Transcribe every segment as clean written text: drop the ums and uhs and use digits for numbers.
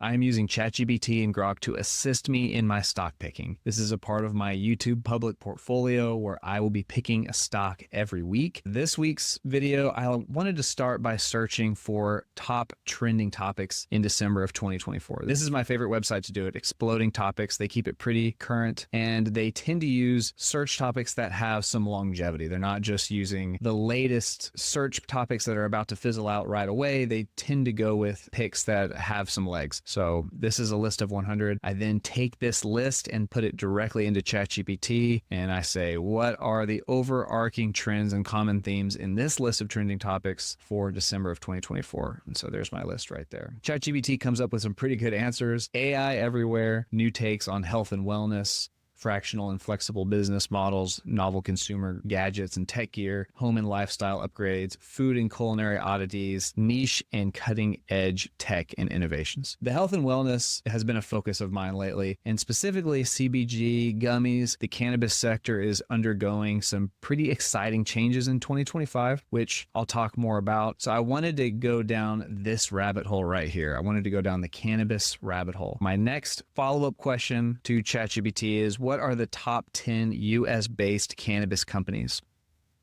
I'm using ChatGPT and Grok to assist me in my stock picking. This is a part of my YouTube public portfolio where I will be picking a stock every week. This week's video, I wanted to start by searching for top trending topics in December of 2024. This is my favorite website to do it, Exploding Topics. They keep it pretty current and they tend to use search topics that have some longevity. They're not just using the latest search topics that are about to fizzle out right away. They tend to go with picks that have some legs. So this is a list of 100. I then take this list and put it directly into ChatGPT and I say, what are the overarching trends and common themes in this list of trending topics for December of 2024? And so there's my list right there. ChatGPT comes up with some pretty good answers. AI everywhere, new takes on health and wellness, fractional and flexible business models, novel consumer gadgets and tech gear, home and lifestyle upgrades, food and culinary oddities, niche and cutting edge tech and innovations. The health and wellness has been a focus of mine lately, and specifically CBG, gummies. The cannabis sector is undergoing some pretty exciting changes in 2025, which I'll talk more about. So I wanted to go down this rabbit hole right here. I wanted to go down the cannabis rabbit hole. My next follow-up question to ChatGPT is, what are the top 10 US-based cannabis companies?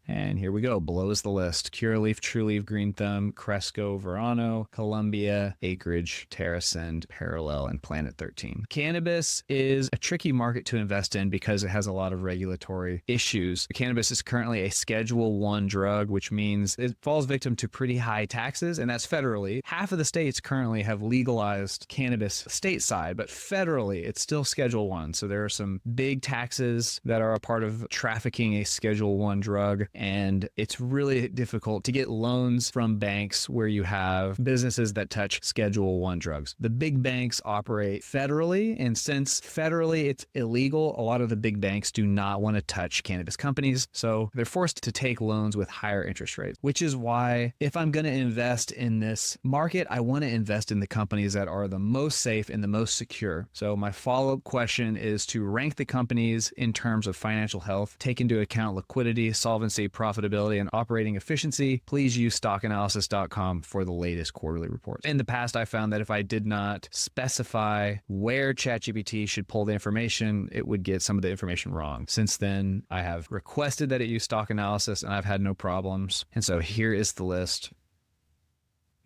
And here we go, blows the list. Curaleaf, Trulieve, Green Thumb, Cresco, Verano, Columbia, Acreage, TerraSend, Parallel, and Planet 13. Cannabis is a tricky market to invest in because it has a lot of regulatory issues. Cannabis is currently a Schedule I drug, which means it falls victim to pretty high taxes, and that's federally. Half of the states currently have legalized cannabis stateside, but federally it's still Schedule I. So there are some big taxes that are a part of trafficking a Schedule I drug. And it's really difficult to get loans from banks where you have businesses that touch Schedule I drugs. The big banks operate federally, and since federally it's illegal, a lot of the big banks do not want to touch cannabis companies. So they're forced to take loans with higher interest rates, which is why if I'm going to invest in this market, I want to invest in the companies that are the most safe and the most secure. So my follow-up question is to rank the companies in terms of financial health, take into account liquidity, solvency, profitability, and operating efficiency. Please use stockanalysis.com for the latest quarterly reports. In the past, I found that if I did not specify where ChatGPT should pull the information, it would get some of the information wrong. Since then, I have requested that it use stock analysis and I've had no problems. And so here is the list.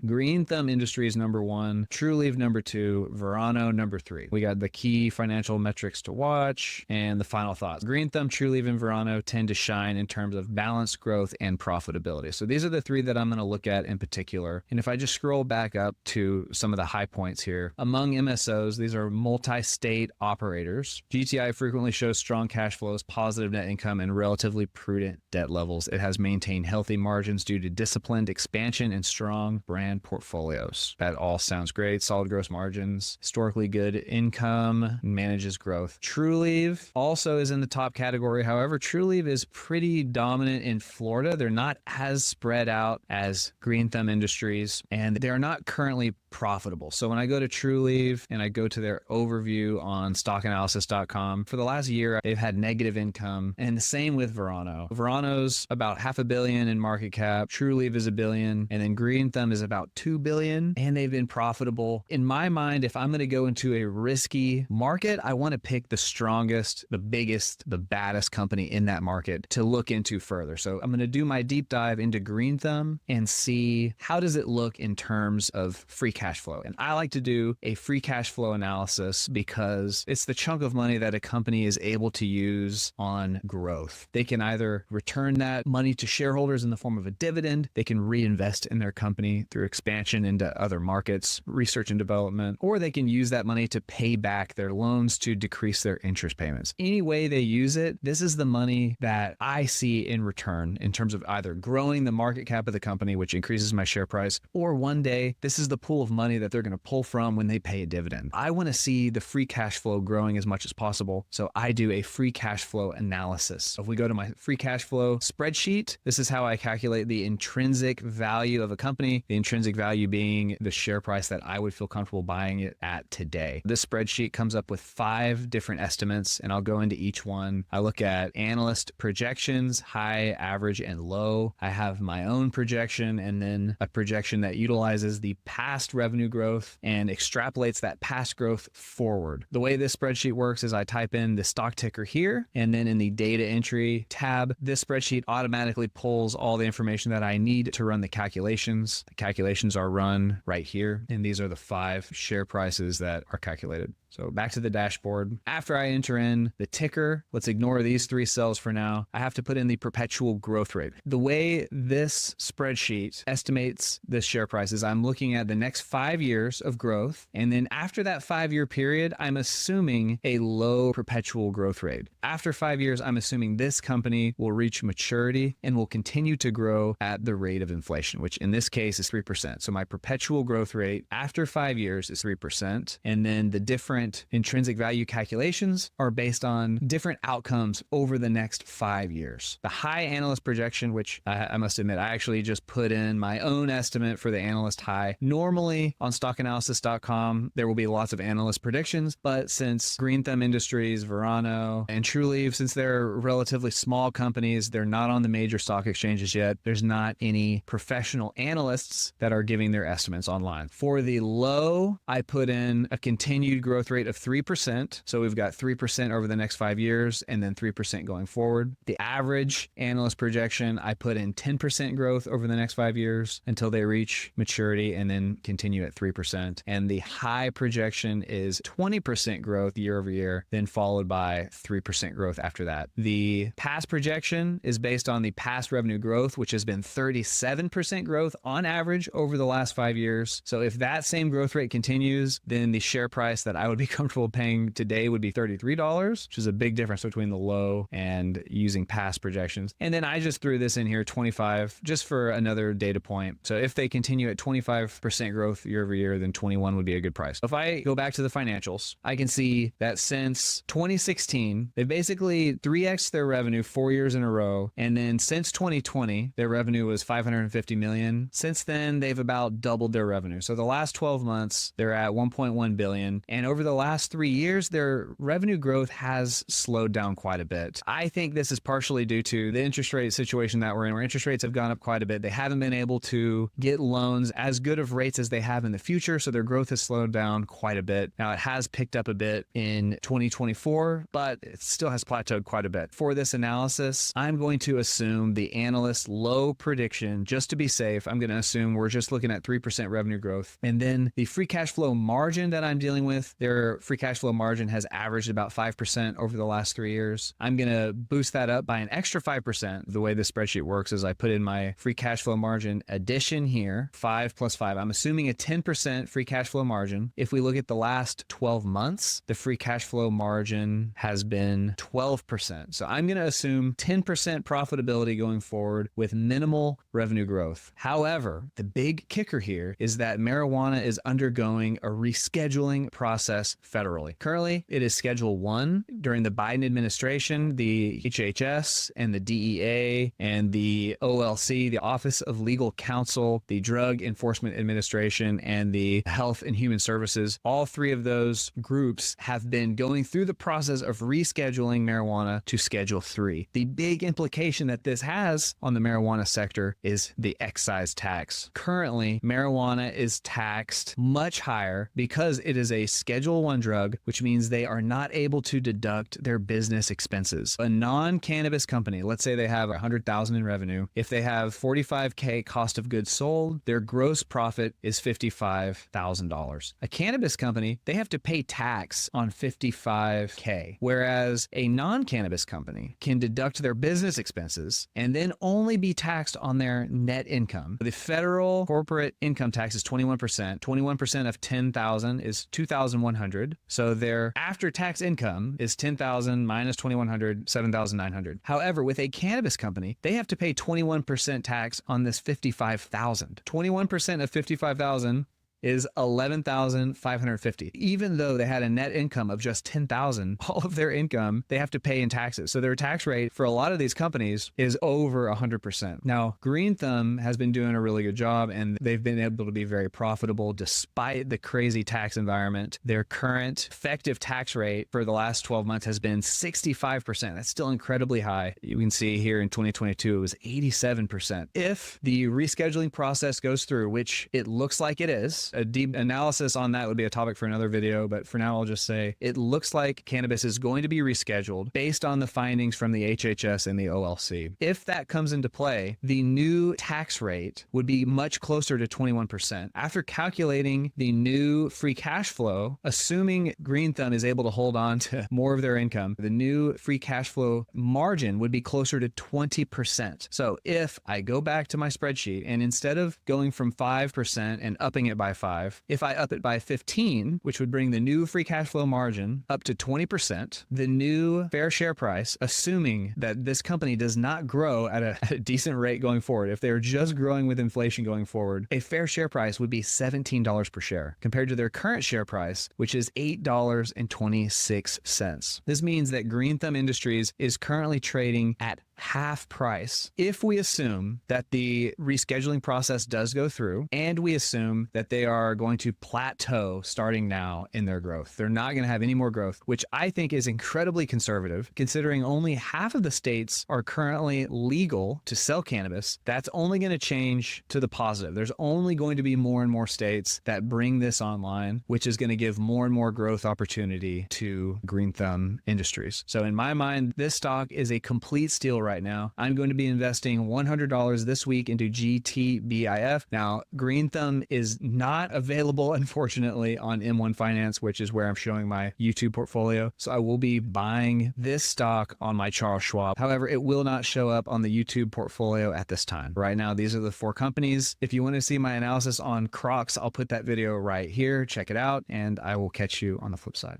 Green Thumb Industries number 1, Trulieve number 2, Verano number 3. We got the key financial metrics to watch and the final thoughts. Green Thumb, Trulieve, and Verano tend to shine in terms of balanced growth and profitability. So these are the three that I'm going to look at in particular. And if I just scroll back up to some of the high points here, among MSOs, these are multi-state operators. GTI frequently shows strong cash flows, positive net income, and relatively prudent debt levels. It has maintained healthy margins due to disciplined expansion and strong brand portfolios. That all sounds great. Solid gross margins, historically good income, manages growth. Trulieve also is in the top category. However, Trulieve is pretty dominant in Florida. They're not as spread out as Green Thumb Industries, and they're not currently profitable. So when I go to Trulieve and I go to their overview on stockanalysis.com, for the last year, they've had negative income, and the same with Verano. Verano's about $500 million in market cap. Trulieve is $1 billion, and then Green Thumb is about $2 billion, and they've been profitable. In my mind, if I'm going to go into a risky market, I want to pick the strongest, the biggest, the baddest company in that market to look into further. So I'm going to do my deep dive into Green Thumb and see how does it look in terms of free cash flow. And I like to do a free cash flow analysis because it's the chunk of money that a company is able to use on growth. They can either return that money to shareholders in the form of a dividend, they can reinvest in their company through expansion into other markets, research and development, or they can use that money to pay back their loans to decrease their interest payments. Any way they use it, this is the money that I see in return in terms of either growing the market cap of the company, which increases my share price, or one day this is the pool of money that they're going to pull from when they pay a dividend. I want to see the free cash flow growing as much as possible, so I do a free cash flow analysis. If we go to my free cash flow spreadsheet, this is how I calculate the intrinsic value of a company. The intrinsic intrinsic value being the share price that I would feel comfortable buying it at today. This spreadsheet comes up with 5 different estimates, and I'll go into each one. I look at analyst projections, high, average, and low. I have my own projection, and then a projection that utilizes the past revenue growth and extrapolates that past growth forward. The way this spreadsheet works is I type in the stock ticker here, and then in the data entry tab, this spreadsheet automatically pulls all the information that I need to run the calculations. The calculations are run right here, and these are the 5 share prices that are calculated. So back to the dashboard. After I enter in the ticker, let's ignore these 3 cells for now. I have to put in the perpetual growth rate. The way this spreadsheet estimates the share prices, I'm looking at the next 5 years of growth. And then after that 5-year period, I'm assuming a low perpetual growth rate. After 5 years, I'm assuming this company will reach maturity and will continue to grow at the rate of inflation, which in this case is 3%. So my perpetual growth rate after 5 years is 3%. And then the different intrinsic value calculations are based on different outcomes over the next 5 years. The high analyst projection, which I must admit, I actually just put in my own estimate for the analyst high. Normally on stockanalysis.com, there will be lots of analyst predictions, but since Green Thumb Industries, Verano, and Trulieve, since they're relatively small companies, they're not on the major stock exchanges yet, there's not any professional analysts that are giving their estimates online. For the low, I put in a continued growth rate of 3%. So we've got 3% over the next 5 years and then 3% going forward. The average analyst projection, I put in 10% growth over the next 5 years until they reach maturity and then continue at 3%. And the high projection is 20% growth year over year, then followed by 3% growth after that. The past projection is based on the past revenue growth, which has been 37% growth on average over the last 5 years. So if that same growth rate continues, then the share price that I would be comfortable paying today would be $33, which is a big difference between the low and using past projections. And then I just threw this in here, 25, just for another data point. So if they continue at 25% growth year over year, then 21 would be a good price. If I go back to the financials, I can see that since 2016, they basically 3x their revenue 4 years in a row. And then since 2020, their revenue was $550 million. Since then, they've about doubled their revenue. So the last 12 months, they're at $1.1 billion. And over the last 3 years, their revenue growth has slowed down quite a bit. I think this is partially due to the interest rate situation that we're in, where interest rates have gone up quite a bit. They haven't been able to get loans as good of rates as they have in the future, so their growth has slowed down quite a bit. Now, it has picked up a bit in 2024, but it still has plateaued quite a bit. For this analysis, I'm going to assume the analyst's low prediction. Just to be safe, I'm going to assume we're just looking at 3% revenue growth. And then the free cash flow margin that I'm dealing with, their free cash flow margin has averaged about 5% over the last 3 years. I'm going to boost that up by an extra 5%. The way this spreadsheet works is I put in my free cash flow margin addition here, 5 plus 5. I'm assuming a 10% free cash flow margin. If we look at the last 12 months, the free cash flow margin has been 12%. So I'm going to assume 10% profitability going forward with minimal revenue growth. However, the big kicker here is that marijuana is undergoing a rescheduling process federally. Currently, it is Schedule 1. During the Biden administration, the HHS and the DEA and the OLC, the Office of Legal Counsel, the Drug Enforcement Administration, and the Health and Human Services, all 3 of those groups have been going through the process of rescheduling marijuana to Schedule 3. The big implication that this has on the marijuana sector is the excise tax. Currently, marijuana is taxed much higher because it is a Schedule 1 drug, which means they are not able to deduct their business expenses. A non-cannabis company, let's say they have $100,000 in revenue. If they have $45K cost of goods sold, their gross profit is $55,000. A cannabis company, they have to pay tax on $55K, whereas a non-cannabis company can deduct their business expenses and then only be taxed on their net income. The federal corporate income tax is 21%. 21% of $10,000 is $2,100. So their after-tax income is $10,000 minus $2,100, $7,900. However, with a cannabis company, they have to pay 21% tax on this $55,000. 21% of $55,000 is $11,550. Even though they had a net income of just $10,000, all of their income they have to pay in taxes. So their tax rate for a lot of these companies is over 100%. Now, Green Thumb has been doing a really good job, and they've been able to be very profitable despite the crazy tax environment. Their current effective tax rate for the last 12 months has been 65%. That's still incredibly high. You can see here in 2022, it was 87%. If the rescheduling process goes through, which it looks like it is, a deep analysis on that would be a topic for another video, but for now I'll just say it looks like cannabis is going to be rescheduled based on the findings from the HHS and the OLC. If that comes into play, the new tax rate would be much closer to 21%. After calculating the new free cash flow, assuming Green Thumb is able to hold on to more of their income, the new free cash flow margin would be closer to 20%. So if I go back to my spreadsheet and instead of going from 5% and upping it by 5, if I up it by 15, which would bring the new free cash flow margin up to 20%, the new fair share price, assuming that this company does not grow at a decent rate going forward, if they're just growing with inflation going forward, a fair share price would be $17 per share compared to their current share price, which is $8.26. This means that Green Thumb Industries is currently trading at half price. If we assume that the rescheduling process does go through, and we assume that they are going to plateau starting now in their growth, they're not going to have any more growth, which I think is incredibly conservative, considering only half of the states are currently legal to sell cannabis. That's only going to change to the positive. There's only going to be more and more states that bring this online, which is going to give more and more growth opportunity to Green Thumb Industries. So in my mind, this stock is a complete steal right now. I'm going to be investing $100 this week into GTBIF. Now, Green Thumb is not available, unfortunately, on M1 Finance, which is where I'm showing my YouTube portfolio. So I will be buying this stock on my Charles Schwab. However, it will not show up on the YouTube portfolio at this time. Right now, these are the 4 companies. If you want to see my analysis on Crocs, I'll put that video right here. Check it out, and I will catch you on the flip side.